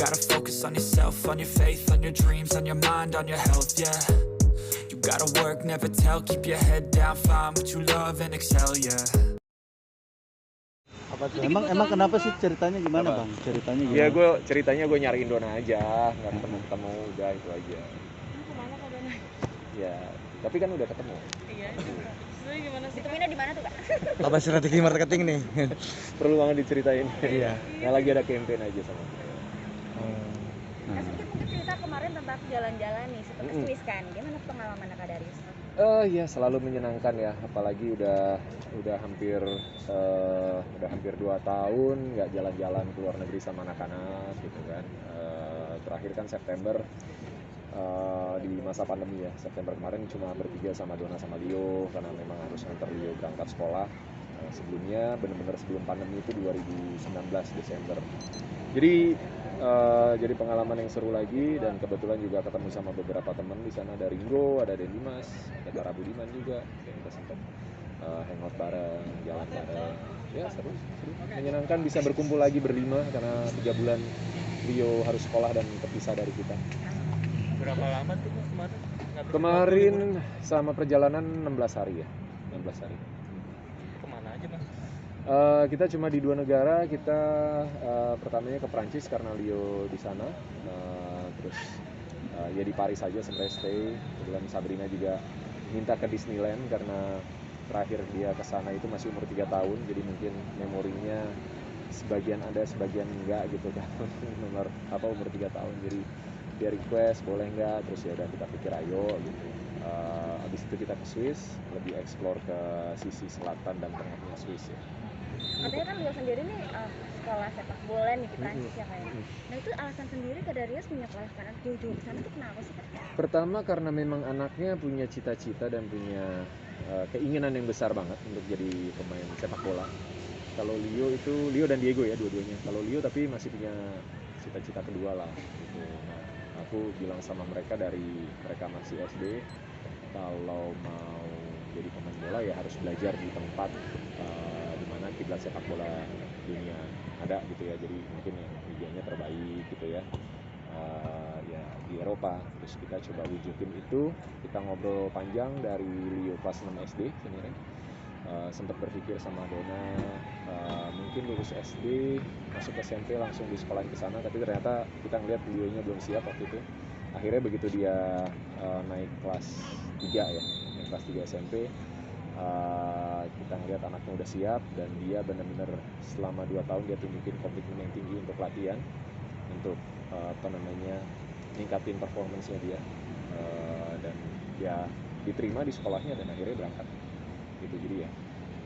gotta focus on yourself, on your faith, on your dreams, on your mind, on your health, yeah. You gotta work, never tell, keep your head down, find what you love and excel, yeah. Apa tuh? Emang kenapa sih ceritanya gimana Apa? bang? Ceritanya gimana? Ya gue nyariin Dona aja, nggak ketemu udah itu aja. Kemana kak Dona? Ya, tapi kan udah ketemu. Iya. Terus gimana sih? Ditemuinnya di mana tuh kak? Apa strategi marketing nih? Perlu banget diceritain. Iya. Nah lagi ada campaign aja sama dia. Sedikit mungkin cerita kemarin tentang jalan-jalan nih, sempat ke Swiss kan? Gimana pengalaman kak Darius? Ya selalu menyenangkan ya, apalagi udah hampir 2 tahun nggak jalan-jalan ke luar negeri sama anak-anak gitu kan. Terakhir kan September di masa pandemi ya, September kemarin cuma bertiga sama Dona sama Leo karena memang harus nganter Leo berangkat sekolah. Sebelumnya benar-benar sebelum pandemi itu 2019 Desember. Jadi pengalaman yang seru lagi, dan kebetulan juga ketemu sama beberapa teman di sana, ada Ringo, ada Dimas, ada Tara Budiman juga yang kita sempat hangout bareng, jalan bareng. Ya seru, menyenangkan bisa berkumpul lagi berlima karena 3 bulan Leo harus sekolah dan terpisah dari kita. Berapa lama tuh mas kemarin? Kemarin sama perjalanan 16 hari ya, 16 hari. Kemana aja mas? Kita cuma di 2 negara. Kita pertamanya ke Prancis karena Leo di sana, terus ya di Paris aja sebenarnya stay. Kemudian Sabrina juga minta ke Disneyland karena terakhir dia ke sana itu masih umur 3 tahun, jadi mungkin memorinya sebagian ada sebagian enggak gitu kan. Umur 3 tahun, jadi dia request boleh nggak, terus ya udah kita pikir ayo gitu. Habis itu kita ke Swiss, lebih explore ke sisi selatan dan tengahnya Swiss ya. Katanya kan Leo sendiri nih sekolah sepak bola nih di Prancis ya kayaknya. Nah itu alasan sendiri kak Darius menyekolahkan anak jauh-jauh ke sana tuh kenapa sih kak? Pertama karena memang anaknya punya cita-cita dan punya keinginan yang besar banget untuk jadi pemain sepak bola. Kalau Leo dan Diego ya dua-duanya. Kalau Leo tapi masih punya cita-cita kedua lah gitu. Nah, aku bilang sama mereka dari mereka masih SD, kalau mau jadi pemain bola ya harus belajar di tempat di mana kiblat sepak bola dunia ada gitu ya. Jadi mungkin yang liganya terbaik gitu ya. Ya di Eropa. Terus kita coba wujudin itu. Kita ngobrol panjang dari Leo kelas 6 SD sebenarnya. Sempat berpikir sama Dona mungkin lulus SD masuk SMP langsung di sekolahin ke sana, tapi ternyata kita ngeliat Leo-nya belum siap waktu itu. Akhirnya begitu dia naik kelas 3 ya, naik kelas 3 SMP, kita ngeliat anaknya udah siap dan dia benar-benar selama 2 tahun dia tunjukin komitmen yang tinggi untuk latihan, untuk ningkatin performance-nya dia, dan ya diterima di sekolahnya dan akhirnya berangkat gitu. Jadi ya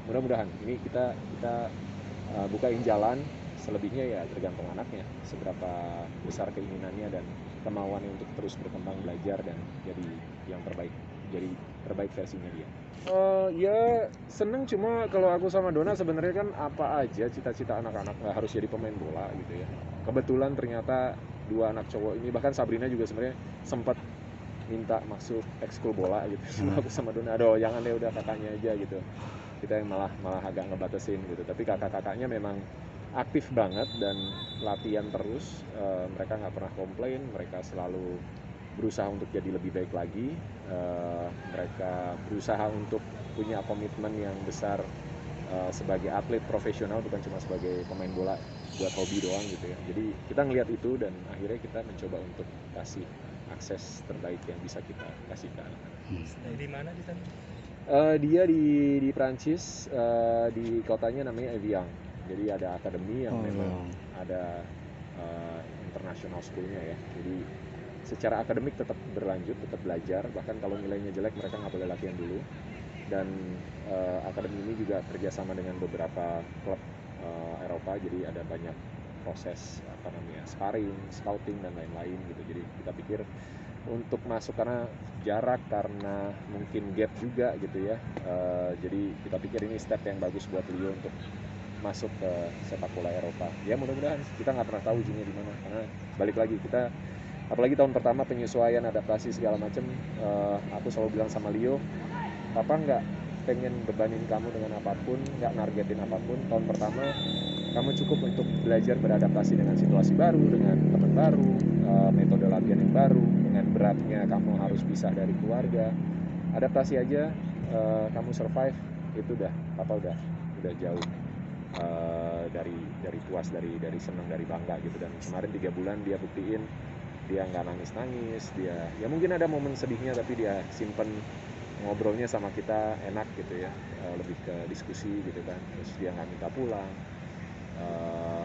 mudah-mudahan ini kita bukain jalan. Selebihnya ya tergantung anaknya seberapa besar keinginannya dan kemauannya untuk terus berkembang, belajar dan jadi yang terbaik, jadi terbaik versinya dia. Ya seneng, cuma kalau aku sama Dona sebenarnya kan apa aja cita-cita anak-anak, nggak harus jadi pemain bola gitu ya. Kebetulan ternyata 2 anak cowok ini, bahkan Sabrina juga sebenarnya sempat minta masuk ekskul bola gitu. Cuma aku sama Dona, aduh jangan deh, udah kakaknya aja gitu. Kita yang malah agak ngebatasin gitu. Tapi kakak-kakaknya memang aktif banget dan latihan terus. Mereka nggak pernah komplain, mereka selalu berusaha untuk jadi lebih baik lagi. Mereka berusaha untuk punya komitmen yang besar sebagai atlet profesional, bukan cuma sebagai pemain bola buat hobi doang gitu ya. Jadi kita ngelihat itu dan akhirnya kita mencoba untuk kasih akses terbaik yang bisa kita kasih ke anak-anak. Di mana di sana? Dia di Prancis, di kotanya namanya Evian. Jadi ada akademi yang memang ada international schoolnya ya. Jadi secara akademik tetap berlanjut, tetap belajar. Bahkan kalau nilainya jelek mereka nggak boleh latihan dulu. Dan akademi ini juga kerjasama dengan beberapa klub Eropa. Jadi ada banyak proses sparring, scouting dan lain-lain gitu. Jadi kita pikir untuk masuk karena jarak, karena mungkin gap juga gitu ya. Jadi kita pikir ini step yang bagus buat Leo untuk masuk ke sepak bola Eropa. Ya mudah-mudahan, kita nggak pernah tahu ujungnya di mana. Karena balik lagi kita, apalagi tahun pertama penyesuaian, adaptasi segala macam. Aku selalu bilang sama Leo, Papa nggak pengen bebanin kamu dengan apapun, nggak nargetin apapun. Tahun pertama kamu cukup untuk belajar beradaptasi dengan situasi baru, dengan teman baru, metode latihan yang baru, dengan beratnya kamu harus pisah dari keluarga. Adaptasi aja, kamu survive, itu papa udah jauh dari puas, dari senang, dari bangga gitu. Dan kemarin 3 bulan dia buktiin dia nggak nangis, dia ya mungkin ada momen sedihnya tapi dia simpen, ngobrolnya sama kita enak gitu ya, lebih ke diskusi gitu kan. Terus dia nggak minta pulang,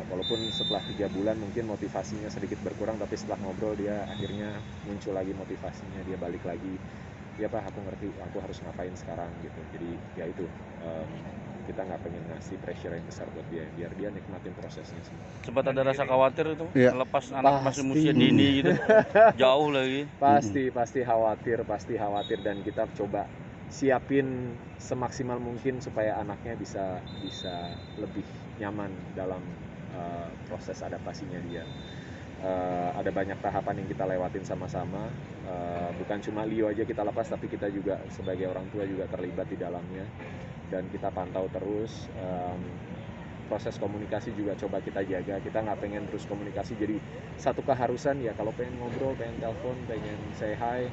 walaupun setelah 3 bulan mungkin motivasinya sedikit berkurang, tapi setelah ngobrol dia akhirnya muncul lagi motivasinya, dia balik lagi, ya Pak aku ngerti aku harus ngapain sekarang gitu. Jadi ya itu, kita nggak pengen ngasih pressure yang besar buat dia, biar dia nikmatin prosesnya semua. Sempat ada rasa khawatir itu Iya. lepas anak masih Pasti. usia dini gitu, jauh lagi. Pasti khawatir, dan kita coba siapin semaksimal mungkin supaya anaknya bisa lebih nyaman dalam proses adaptasinya dia. Ada banyak tahapan yang kita lewatin sama-sama, bukan cuma Leo aja kita lepas, tapi kita juga sebagai orang tua juga terlibat di dalamnya, dan kita pantau terus. Proses komunikasi juga coba kita jaga, kita nggak pengen terus komunikasi jadi satu keharusan ya, kalau pengen ngobrol, pengen telepon, pengen say hi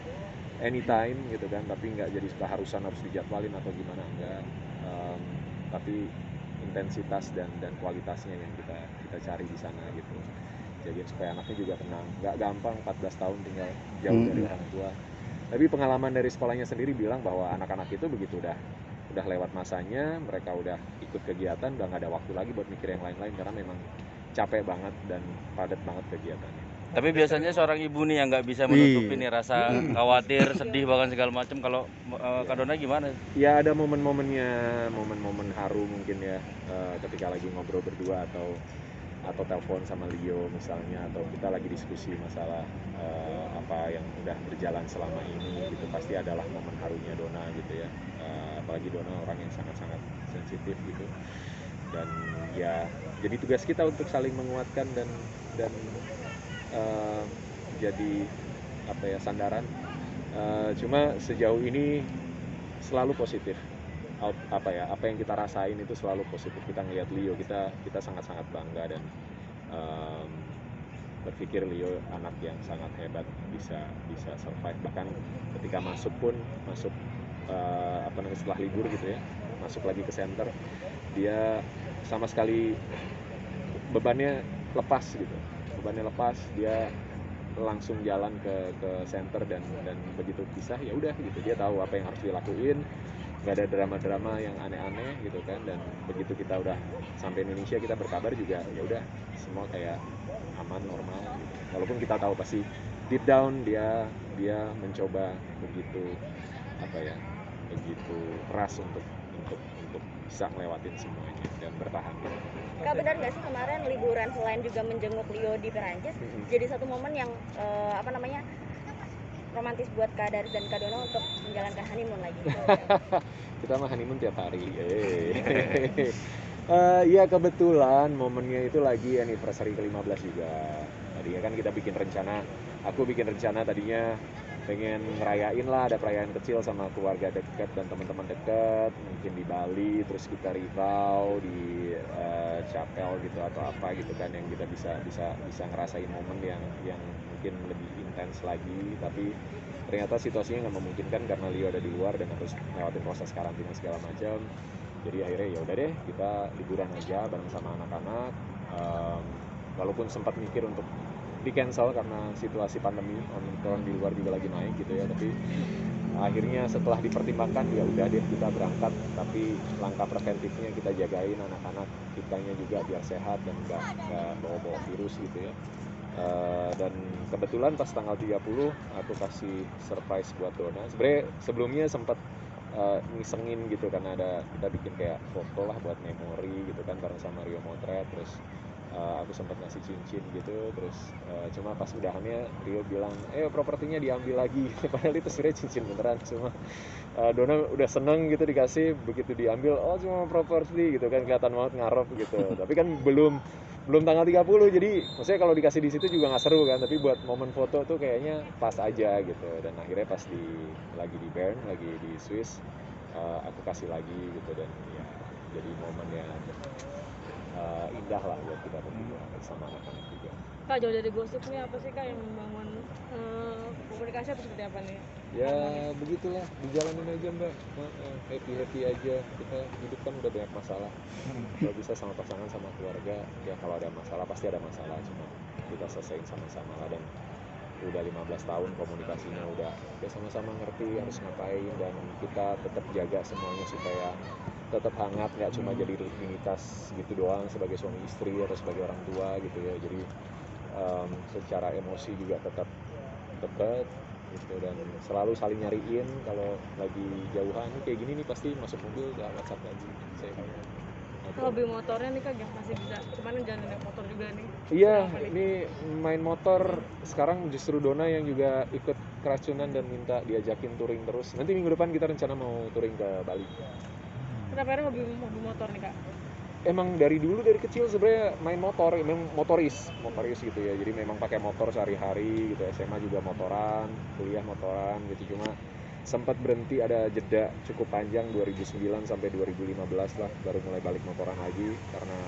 anytime gitu kan, tapi nggak jadi keharusan harus dijadwalin atau gimana, enggak. Tapi intensitas dan kualitasnya yang kita cari di sana gitu, jadi supaya anaknya juga tenang. Nggak gampang 14 tahun tinggal jauh dari orang tua, tapi pengalaman dari sekolahnya sendiri bilang bahwa anak-anak itu begitu udah lewat masanya, mereka udah ikut kegiatan, udah nggak ada waktu lagi buat mikir yang lain-lain karena memang capek banget dan padat banget kegiatannya. Tapi biasanya seorang ibu nih yang nggak bisa menutupi nih rasa khawatir, sedih bahkan segala macam. Kalau Kak Dona gimana? Ya ada momen-momennya, momen-momen haru mungkin ya, ketika lagi ngobrol berdua atau telepon sama Leo misalnya, atau kita lagi diskusi masalah apa yang udah berjalan selama ini gitu, pasti adalah momen harunya Dona gitu ya. Apalagi Dona orang yang sangat-sangat sensitif gitu, dan ya jadi tugas kita untuk saling menguatkan dan jadi apa ya, sandaran. Cuma sejauh ini selalu positif. Apa yang kita rasain itu selalu positif. Kita ngelihat Leo, kita sangat-sangat bangga dan berpikir Leo anak yang sangat hebat, bisa survive. Bahkan ketika masuk setelah libur gitu ya, masuk lagi ke center, dia sama sekali bebannya lepas, dia langsung jalan ke center dan begitu pisah ya udah gitu, dia tahu apa yang harus dilakuin, nggak ada drama-drama yang aneh-aneh gitu kan. Dan begitu kita udah sampai Indonesia, kita berkabar juga ya udah semua kayak aman, normal gitu. Walaupun kita tahu pasti deep down dia mencoba begitu keras untuk bisa ngelewatin semuanya dan bertahan gitu. Kak, benar nggak sih kemarin liburan selain juga menjenguk Leo di Perancis, jadi satu momen yang romantis buat Kak Daris dan Kak Dona untuk menjalankan honeymoon lagi? Kita mah honeymoon tiap hari. Ya kebetulan momennya itu lagi anniversary ke-15 juga. Tadinya kan kita aku bikin rencana tadinya pengen ngerayain lah, ada perayaan kecil sama keluarga dekat dan teman-teman dekat, mungkin di Bali, terus kita ribau di chapel gitu atau apa gitu kan, yang kita bisa ngerasain momen yang mungkin lebih intens lagi. Tapi ternyata situasinya nggak memungkinkan karena Leo ada di luar dan harus lewatin proses karantina segala macam. Jadi akhirnya ya udah deh, kita liburan aja bareng sama anak-anak. Walaupun sempat mikir untuk di cancel karena situasi pandemi, Omicron di luar juga lagi naik gitu ya, tapi akhirnya setelah dipertimbangkan ya udah deh kita berangkat, tapi langkah preventifnya kita jagain anak-anak kitanya juga biar sehat dan nggak bawa virus gitu ya. Dan kebetulan pas tanggal 30 aku kasih surprise buat Dona. Sebenarnya sebelumnya sempat ngisengin gitu karena kita bikin kayak foto lah buat memori gitu kan bareng sama Rio Motret. Terus aku sempat ngasih cincin gitu, terus cuma pas udahannya Rio bilang propertinya diambil lagi. Padahal itu sebenarnya cincin beneran, cuma Dona udah seneng gitu dikasih, begitu diambil cuma properti gitu kan, kelihatan banget ngarep gitu. Tapi kan belum tanggal 30, jadi maksudnya kalau dikasih di situ juga nggak seru kan, tapi buat momen foto tuh kayaknya pas aja gitu. Dan akhirnya pas lagi di Bern, lagi di Swiss, aku kasih lagi gitu, dan ya jadi momen yang indah lah buat kita berdua bersama anak-anak juga. Kak, jauh dari gosip nih, apa sih Kak yang membangun komunikasi atau seperti apa nih? Ya begitulah, dijalanin aja Mbak, happy aja. Kita hidup kan udah banyak masalah. Kalau bisa sama pasangan sama keluarga, ya kalau ada masalah pasti ada masalah, cuma kita selesaiin sama-sama lah. Dan udah 15 tahun komunikasinya udah sama-sama ngerti harus ngapain, dan kita tetap jaga semuanya supaya tetap hangat, nggak cuma jadi rutinitas gitu doang sebagai suami istri atau sebagai orang tua gitu ya. Jadi secara emosi juga tetap dekat gitu, dan selalu saling nyariin kalau lagi jauhan. Ini kayak gini nih pasti masuk mobil udah WhatsApp lagi saya kayak Hobi motornya nih Kak, masih bisa, cuman jangan naik motor juga nih. iya, Kenapa nih? ini main motor sekarang justru Dona yang juga ikut keracunan dan minta diajakin touring terus. Nanti minggu depan kita rencana mau touring ke Bali. Kenapa akhirnya hobi motor nih Kak? Emang dari dulu dari kecil sebenarnya main motor, memang motoris gitu ya. Jadi memang pakai motor sehari-hari gitu. SMA juga motoran, kuliah motoran gitu. Cuma sempat berhenti, ada jeda cukup panjang 2009 sampai 2015 lah, baru mulai balik motoran lagi karena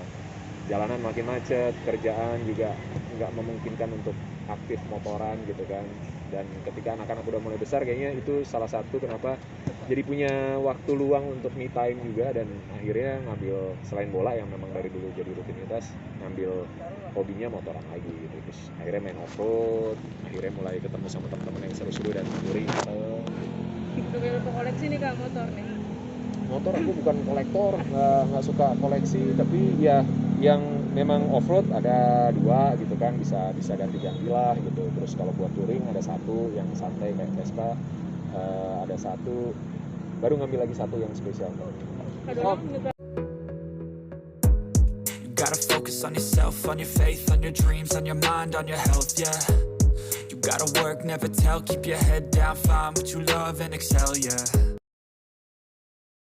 jalanan makin macet, kerjaan juga nggak memungkinkan untuk aktif motoran gitu kan. Dan ketika anak-anak udah mulai besar, kayaknya itu salah satu kenapa jadi punya waktu luang untuk me time juga, dan akhirnya ngambil selain bola yang memang dari dulu jadi rutinitas, ngambil hobinya motoran lagi gitu. Terus akhirnya main off-road, akhirnya mulai ketemu sama teman-teman yang seru-seru dan touring. Udah punya koleksi nih Kak motor nih. Motor aku bukan kolektor, nggak suka koleksi, tapi ya yang memang off-road ada 2 gitu kan, bisa ganti-ganti lah gitu. Terus kalau buat touring ada 1 yang santai kayak Vespa, ada 1, baru ngambil lagi 1 yang spesial. Kak doang juga. You gotta focus on yourself, on your faith, on your dreams, on your mind, on your health, yeah. You gotta work, never tell, keep your head down, find what you love and excel, yeah.